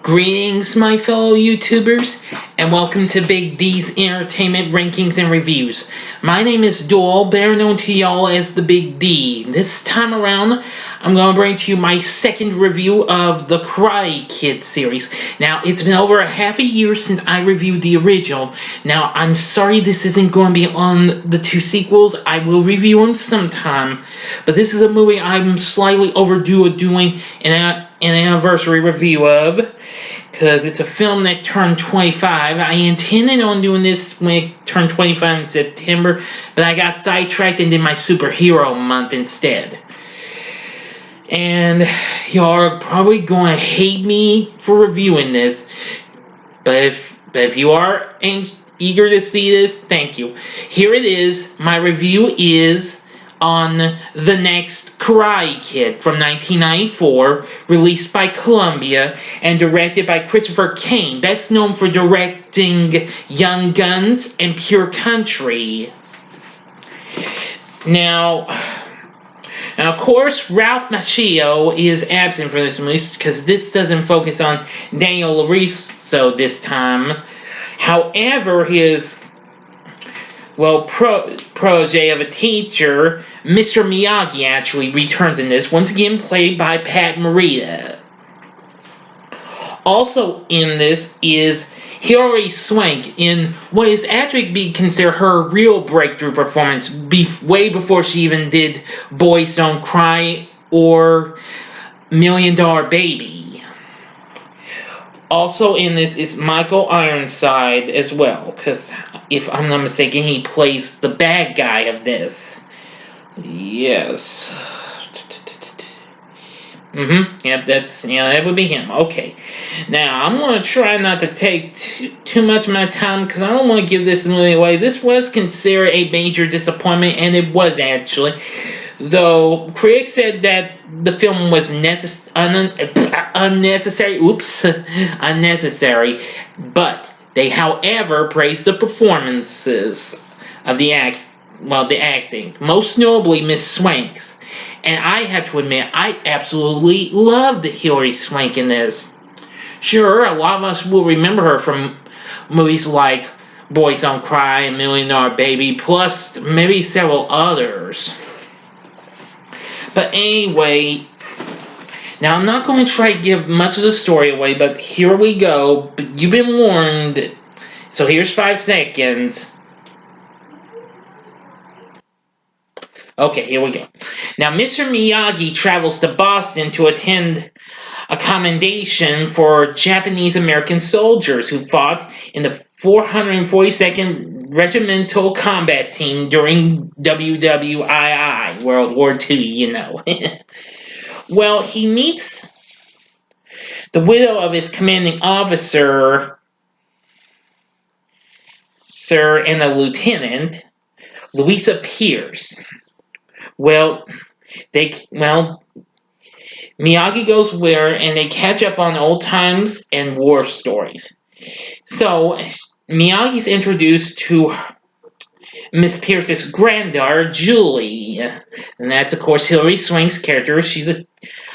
Greetings, my fellow YouTubers, and welcome to Big D's Entertainment Rankings and Reviews. My name is Doyle, better known to y'all as the Big D. This time around, I'm going to bring to you my second review of the Karate Kid series. Now, it's been over a half a year since I reviewed the original. Now, I'm sorry this isn't going to be on the two sequels. I will review them sometime. But this is a movie I'm slightly overdue of doing an anniversary review of, because it's a film that turned 25. I intended on doing this when it turned 25 in September, but I got sidetracked and did my superhero month instead. And y'all are probably going to hate me for reviewing this, but if you are eager to see this, thank you. Here it is. My review is on The Next Karate Kid from 1994, released by Columbia and directed by Christopher Kane, best known for directing Young Guns and Pure Country. Now, of course, Ralph Macchio is absent from this movie because this doesn't focus on Daniel LaRusso this time. However, his protege of a teacher, Mr. Miyagi, actually returns in this, once again played by Pat Morita. Also in this is Hilary Swank in what is actually be considered her real breakthrough performance, way before she even did Boys Don't Cry or $1 Million Baby. Also in this is Michael Ironside as well, because if I'm not mistaken, he plays the bad guy of this. Yes. Yep, that would be him. Okay. Now, I'm going to try not to take too much of my time, because I don't want to give this movie away. This was considered a major disappointment, and it was actually. Though critics said that the film was unnecessary, but they, however, praised the performances of the acting, most notably Miss Swank's. And I have to admit, I absolutely loved Hilary Swank in this. Sure, a lot of us will remember her from movies like Boys Don't Cry and $1 Million Baby, plus maybe several others. But anyway, now I'm not going to try to give much of the story away, but here we go. But you've been warned. So here's 5 seconds. Okay, here we go. Now, Mr. Miyagi travels to Boston to attend a commendation for Japanese-American soldiers who fought in the 442nd Regimental Combat Team during WWII, World War II, you know. Well, he meets the widow of his commanding officer, sir, and a lieutenant, Louisa Pierce. Miyagi goes with her, and they catch up on old times and war stories. So, Miyagi's introduced to Miss Pierce's granddaughter, Julie. And that's, of course, Hilary Swank's character. She's a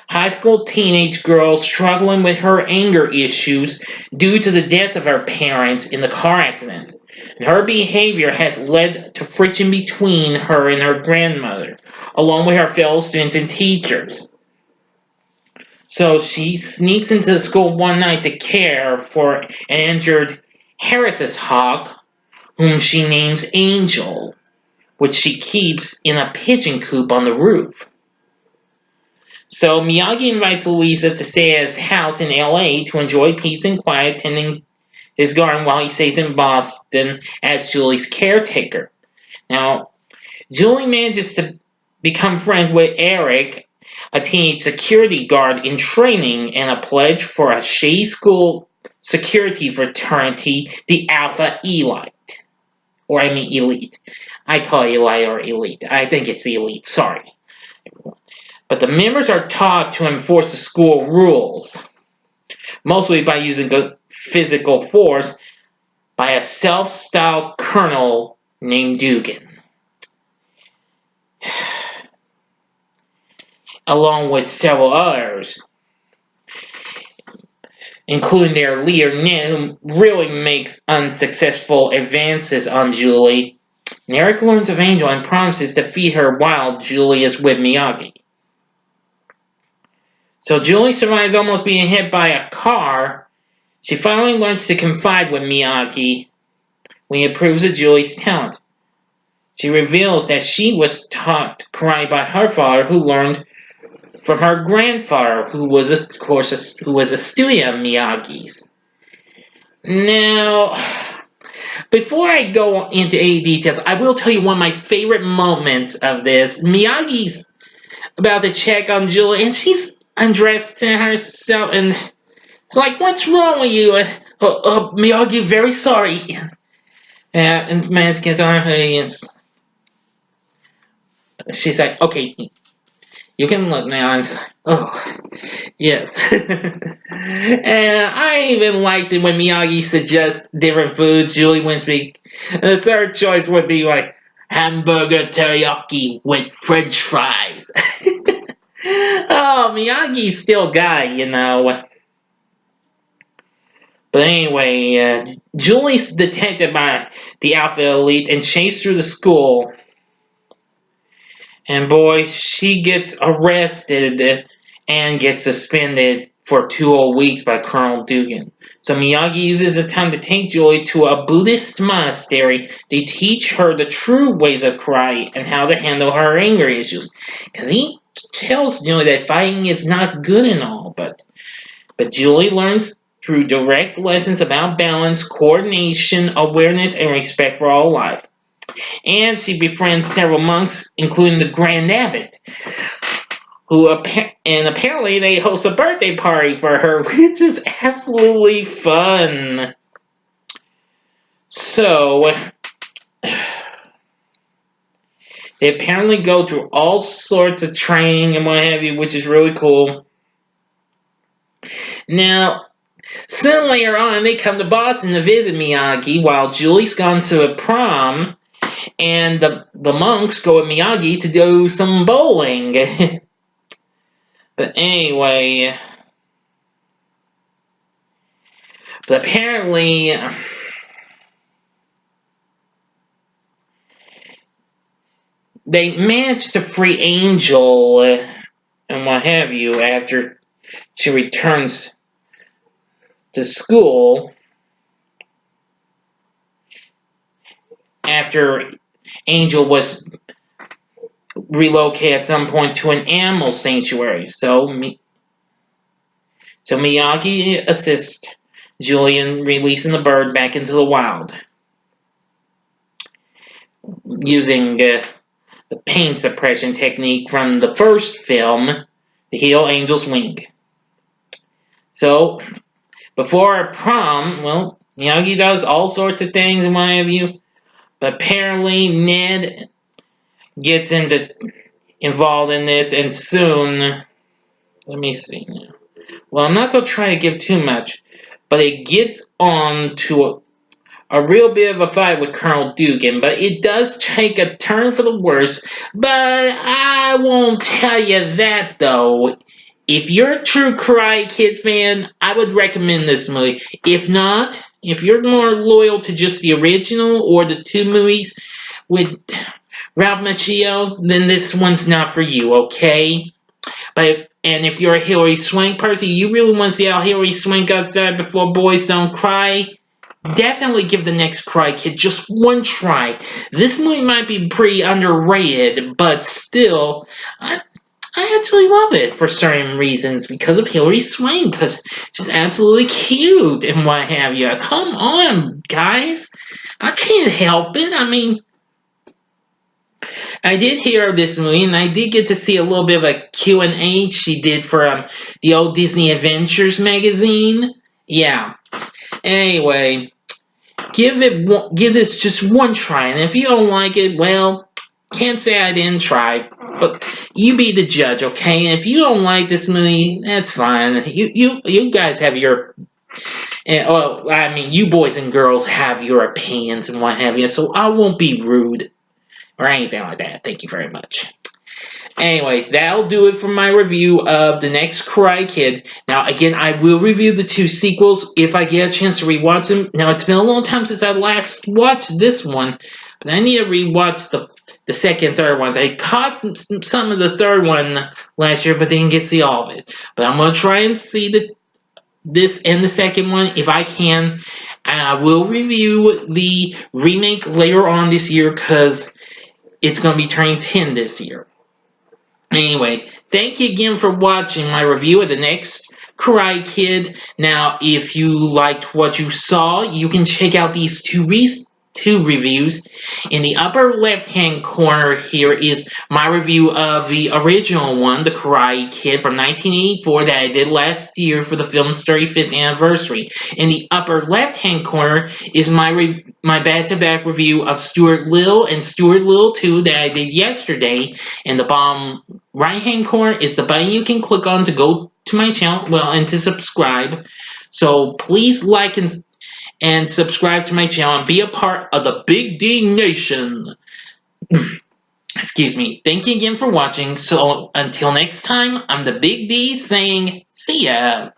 high school teenage girl struggling with her anger issues due to the death of her parents in the car accident. And her behavior has led to friction between her and her grandmother, along with her fellow students and teachers. So she sneaks into the school one night to care for an injured Harris's hawk, whom she names Angel, which she keeps in a pigeon coop on the roof. So Miyagi invites Louisa to stay at his house in LA to enjoy peace and quiet, tending his garden while he stays in Boston as Julie's caretaker. Now, Julie manages to become friends with Eric, a teenage security guard in training and a pledge for a shady school security fraternity, the Alpha Elite. Elite. I call it Eli or Elite. I think it's Elite, sorry. But the members are taught to enforce the school rules, mostly by using physical force, by a self-styled colonel named Dugan, along with several others. including their leader Ned, who really makes unsuccessful advances on Julie. And Eric learns of Angel and promises to feed her while Julie is with Miyagi. So Julie survives almost being hit by a car. She finally learns to confide with Miyagi when he approves of Julie's talent. She reveals that she was taught karate by her father, who learned from her grandfather, who was, of course, a student of Miyagi's. Now, before I go into any details, I will tell you one of my favorite moments of this. Miyagi's about to check on Julie, and she's undressed herself, and it's like, "What's wrong with you?" Miyagi, very sorry. And man gets on her hands. She's like, "Okay, you can look now." And it's like, oh, yes. And I even liked it when Miyagi suggests different foods. Julie wins big. The third choice would be like hamburger teriyaki with French fries. Oh, Miyagi's still guy, you know. But anyway, Julie's detected by the Alpha Elite and chased through the school. And boy, she gets arrested and gets suspended for 2 whole weeks by Colonel Dugan. So Miyagi uses the time to take Julie to a Buddhist monastery to teach her the true ways of karate and how to handle her anger issues. Because he tells Julie that fighting is not good and all, but Julie learns through direct lessons about balance, coordination, awareness, and respect for all life. And she befriends several monks, including the Grand Abbot, who apparently they host a birthday party for her, which is absolutely fun. So they apparently go through all sorts of training and what have you, which is really cool. Now, soon later on, they come to Boston to visit Miyagi while Julie's gone to a prom, and the monks go with Miyagi to do some bowling. But anyway, but apparently, they managed to free Angel and what have you after she returns to school. After Angel was relocated at some point to an animal sanctuary. So Miyagi assists Julian releasing the bird back into the wild using the pain suppression technique from the first film to heal Angel's wing. So, before a prom, well, Miyagi does all sorts of things and what have you, but apparently Ned gets involved in this, and soon, let me see now. Well, I'm not going to try to give too much, but it gets on to a real bit of a fight with Colonel Dugan, but it does take a turn for the worse. But I won't tell you that, though. If you're a true Karate Kid fan, I would recommend this movie. If not, if you're more loyal to just the original or the 2 movies with Ralph Macchio, then this one's not for you, okay? And if you're a Hilary Swank person, you really want to see how Hilary Swank got that before Boys Don't Cry, definitely give the next Karate Kid just one try. This movie might be pretty underrated, but still, I actually love it for certain reasons because of Hilary Swank, because she's absolutely cute and what have you. Come on, guys. I can't help it. I mean, I did hear of this movie, and I did get to see a little bit of a Q&A she did for the old Disney Adventures magazine. Yeah. Anyway, give this just one try, and if you don't like it, well, can't say I didn't try, but you be the judge, okay? And if you don't like this movie, that's fine. You guys have your, well, I mean, you boys and girls have your opinions and what have you, so I won't be rude or anything like that. Thank you very much. Anyway, that'll do it for my review of The Next Karate Kid. Now, again, I will review the 2 sequels if I get a chance to rewatch them. Now, it's been a long time since I last watched this one, but I need to rewatch the second, third ones. I caught some of the third one last year, but didn't get to see all of it. But I'm gonna try and see this and the second one if I can. And I will review the remake later on this year because it's gonna be turning 10 this year. Anyway, thank you again for watching my review of The Next Karate Kid. Now, if you liked what you saw, you can check out these two reviews. In the upper left-hand corner here is my review of the original one, The Karate Kid from 1984 that I did last year for the film's 35th anniversary. In the upper left-hand corner is my back-to-back review of Stuart Little and Stuart Little 2 that I did yesterday. In the bottom right-hand corner is the button you can click on to go to my channel, and to subscribe. So please like and subscribe to my channel and be a part of the Big D Nation. Excuse me. Thank you again for watching. So until next time, I'm the Big D saying, see ya.